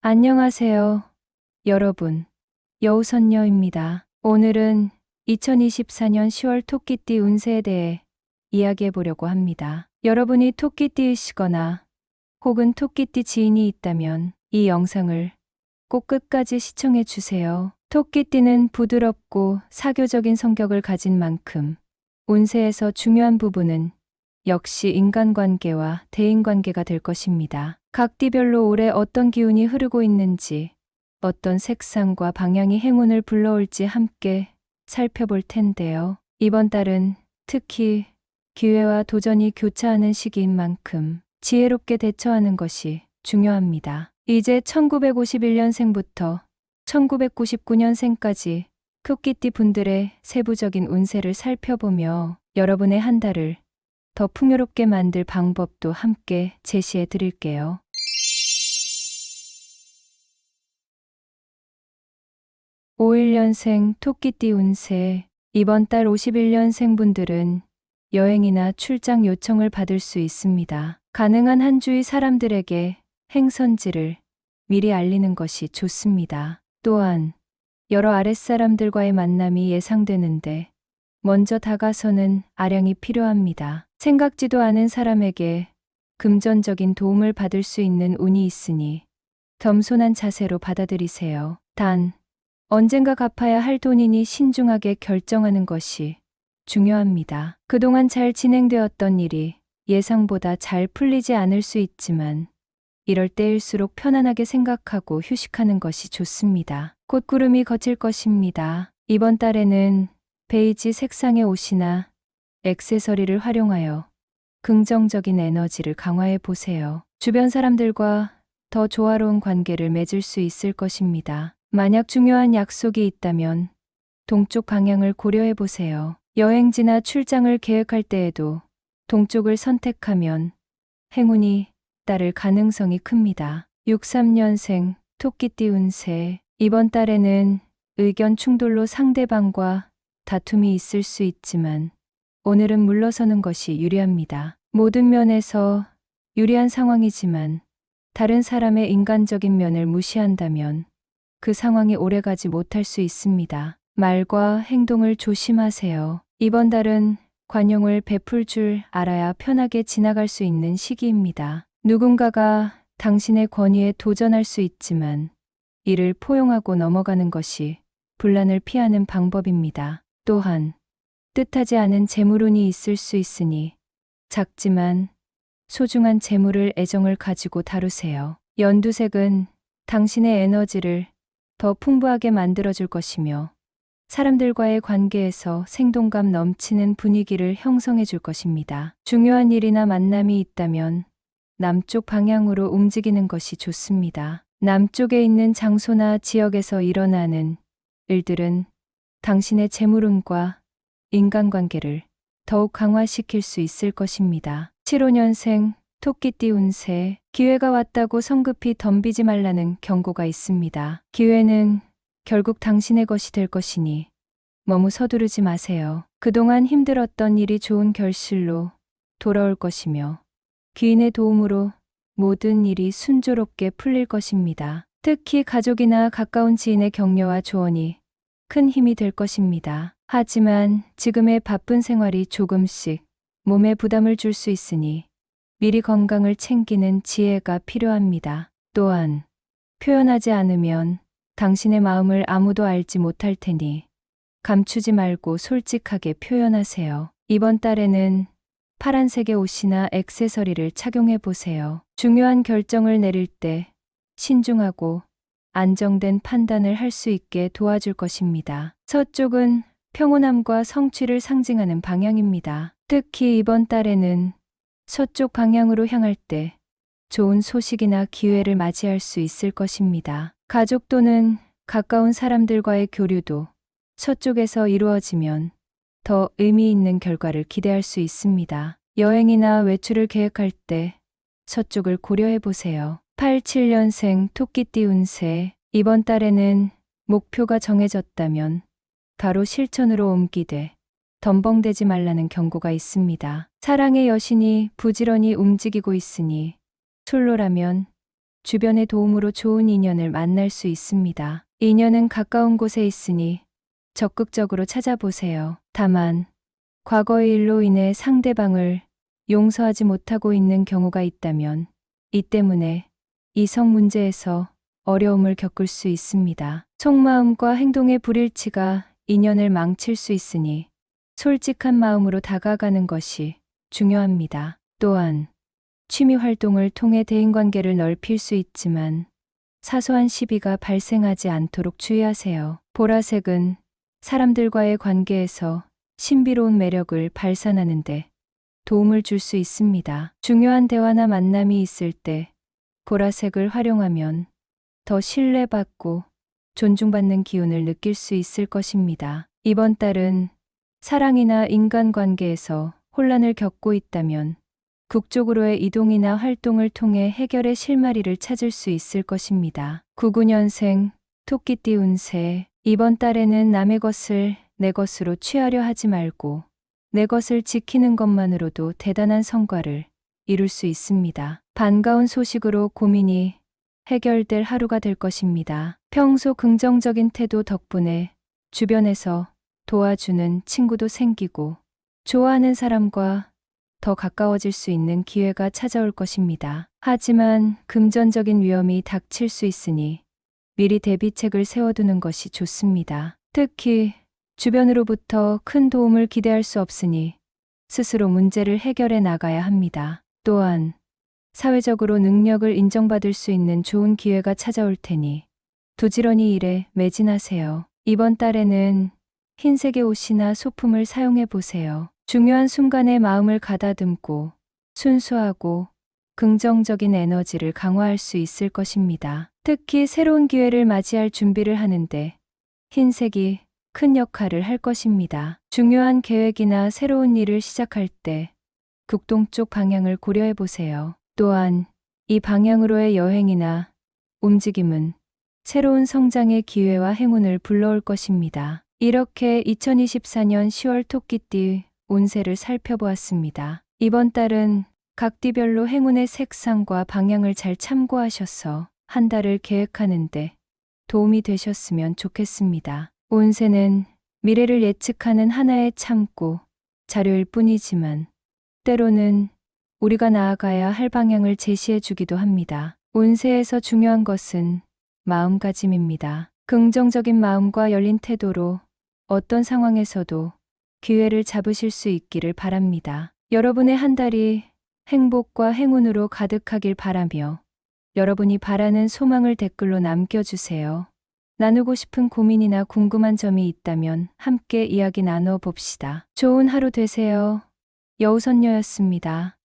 안녕하세요, 여러분. 여우선녀입니다. 오늘은 2024년 10월 토끼띠 운세에 대해 이야기해 보려고 합니다. 여러분이 토끼띠이시거나 혹은 토끼띠 지인이 있다면 이 영상을 꼭 끝까지 시청해 주세요. 토끼띠는 부드럽고 사교적인 성격을 가진 만큼 운세에서 중요한 부분은 역시 인간관계와 대인관계가 될 것입니다. 각 띠별로 올해 어떤 기운이 흐르고 있는지, 어떤 색상과 방향이 행운을 불러올지 함께 살펴볼 텐데요. 이번 달은 특히 기회와 도전이 교차하는 시기인 만큼 지혜롭게 대처하는 것이 중요합니다. 이제 1951년생부터 1999년생까지 토끼띠 분들의 세부적인 운세를 살펴보며 여러분의 한 달을 더 풍요롭게 만들 방법도 함께 제시해 드릴게요. 51년생 토끼띠 운세. 이번 달 51년생 분들은 여행이나 출장 요청을 받을 수 있습니다. 가능한 한 주위 사람들에게 행선지를 미리 알리는 것이 좋습니다. 또한 여러 아랫사람들과의 만남이 예상되는데 먼저 다가서는 아량이 필요합니다. 생각지도 않은 사람에게 금전적인 도움을 받을 수 있는 운이 있으니 겸손한 자세로 받아들이세요. 단, 언젠가 갚아야 할 돈이니 신중하게 결정하는 것이 중요합니다. 그동안 잘 진행되었던 일이 예상보다 잘 풀리지 않을 수 있지만 이럴 때일수록 편안하게 생각하고 휴식하는 것이 좋습니다. 곧 구름이 걷힐 것입니다. 이번 달에는 베이지 색상의 옷이나 액세서리를 활용하여 긍정적인 에너지를 강화해 보세요. 주변 사람들과 더 조화로운 관계를 맺을 수 있을 것입니다. 만약 중요한 약속이 있다면 동쪽 방향을 고려해 보세요. 여행지나 출장을 계획할 때에도 동쪽을 선택하면 행운이 따를 가능성이 큽니다. 63년생 토끼띠 운세. 이번 달에는 의견 충돌로 상대방과 다툼이 있을 수 있지만 오늘은 물러서는 것이 유리합니다. 모든 면에서 유리한 상황이지만 다른 사람의 인간적인 면을 무시한다면 그 상황이 오래가지 못할 수 있습니다. 말과 행동을 조심하세요. 이번 달은 관용을 베풀 줄 알아야 편하게 지나갈 수 있는 시기입니다. 누군가가 당신의 권위에 도전할 수 있지만 이를 포용하고 넘어가는 것이 분란을 피하는 방법입니다. 또한 뜻하지 않은 재물운이 있을 수 있으니 작지만 소중한 재물을 애정을 가지고 다루세요. 연두색은 당신의 에너지를 더 풍부하게 만들어줄 것이며 사람들과의 관계에서 생동감 넘치는 분위기를 형성해 줄 것입니다. 중요한 일이나 만남이 있다면 남쪽 방향으로 움직이는 것이 좋습니다. 남쪽에 있는 장소나 지역에서 일어나는 일들은 당신의 재물운과 인간관계를 더욱 강화시킬 수 있을 것입니다. 75년생 토끼띠 운세. 기회가 왔다고 성급히 덤비지 말라는 경고가 있습니다. 기회는 결국 당신의 것이 될 것이니 너무 서두르지 마세요. 그동안 힘들었던 일이 좋은 결실로 돌아올 것이며 귀인의 도움으로 모든 일이 순조롭게 풀릴 것입니다. 특히 가족이나 가까운 지인의 격려와 조언이 큰 힘이 될 것입니다. 하지만 지금의 바쁜 생활이 조금씩 몸에 부담을 줄 수 있으니 미리 건강을 챙기는 지혜가 필요합니다. 또한 표현하지 않으면 당신의 마음을 아무도 알지 못할 테니 감추지 말고 솔직하게 표현하세요. 이번 달에는 파란색의 옷이나 액세서리를 착용해 보세요. 중요한 결정을 내릴 때 신중하고 안정된 판단을 할 수 있게 도와줄 것입니다. 서쪽은 평온함과 성취를 상징하는 방향입니다. 특히 이번 달에는 서쪽 방향으로 향할 때 좋은 소식이나 기회를 맞이할 수 있을 것입니다. 가족 또는 가까운 사람들과의 교류도 서쪽에서 이루어지면 더 의미 있는 결과를 기대할 수 있습니다. 여행이나 외출을 계획할 때 서쪽을 고려해 보세요. 87년생 토끼띠 운세. 이번 달에는 목표가 정해졌다면 바로 실천으로 옮기되 덤벙대지 말라는 경고가 있습니다. 사랑의 여신이 부지런히 움직이고 있으니 솔로라면 주변의 도움으로 좋은 인연을 만날 수 있습니다. 인연은 가까운 곳에 있으니 적극적으로 찾아보세요. 다만 과거의 일로 인해 상대방을 용서하지 못하고 있는 경우가 있다면 이 때문에 이성 문제에서 어려움을 겪을 수 있습니다. 속마음과 행동의 불일치가 인연을 망칠 수 있으니 솔직한 마음으로 다가가는 것이 중요합니다. 또한 취미 활동을 통해 대인관계를 넓힐 수 있지만 사소한 시비가 발생하지 않도록 주의하세요. 보라색은 사람들과의 관계에서 신비로운 매력을 발산하는데 도움을 줄 수 있습니다. 중요한 대화나 만남이 있을 때 보라색을 활용하면 더 신뢰받고 존중받는 기운을 느낄 수 있을 것입니다. 이번 달은 사랑이나 인간관계에서 혼란을 겪고 있다면 북쪽으로의 이동이나 활동을 통해 해결의 실마리를 찾을 수 있을 것입니다. 99년생 토끼띠 운세. 이번 달에는 남의 것을 내 것으로 취하려 하지 말고 내 것을 지키는 것만으로도 대단한 성과를 이룰 수 있습니다. 반가운 소식으로 고민이 해결될 하루가 될 것입니다. 평소 긍정적인 태도 덕분에 주변에서 도와주는 친구도 생기고 좋아하는 사람과 더 가까워질 수 있는 기회가 찾아올 것입니다. 하지만 금전적인 위험이 닥칠 수 있으니 미리 대비책을 세워두는 것이 좋습니다. 특히 주변으로부터 큰 도움을 기대할 수 없으니 스스로 문제를 해결해 나가야 합니다. 또한 사회적으로 능력을 인정받을 수 있는 좋은 기회가 찾아올 테니 부지런히 일에 매진하세요. 이번 달에는 흰색의 옷이나 소품을 사용해 보세요. 중요한 순간에 마음을 가다듬고 순수하고 긍정적인 에너지를 강화할 수 있을 것입니다. 특히 새로운 기회를 맞이할 준비를 하는데 흰색이 큰 역할을 할 것입니다. 중요한 계획이나 새로운 일을 시작할 때 북동쪽 방향을 고려해 보세요. 또한 이 방향으로의 여행이나 움직임은 새로운 성장의 기회와 행운을 불러올 것입니다. 이렇게 2024년 10월 토끼띠 운세를 살펴보았습니다. 이번 달은 각 띠별로 행운의 색상과 방향을 잘 참고하셔서 한 달을 계획하는데 도움이 되셨으면 좋겠습니다. 운세는 미래를 예측하는 하나의 참고 자료일 뿐이지만 때로는 우리가 나아가야 할 방향을 제시해 주기도 합니다. 운세에서 중요한 것은 마음가짐입니다. 긍정적인 마음과 열린 태도로 어떤 상황에서도 기회를 잡으실 수 있기를 바랍니다. 여러분의 한 달이 행복과 행운으로 가득하길 바라며 여러분이 바라는 소망을 댓글로 남겨주세요. 나누고 싶은 고민이나 궁금한 점이 있다면 함께 이야기 나눠 봅시다. 좋은 하루 되세요. 여우선녀였습니다.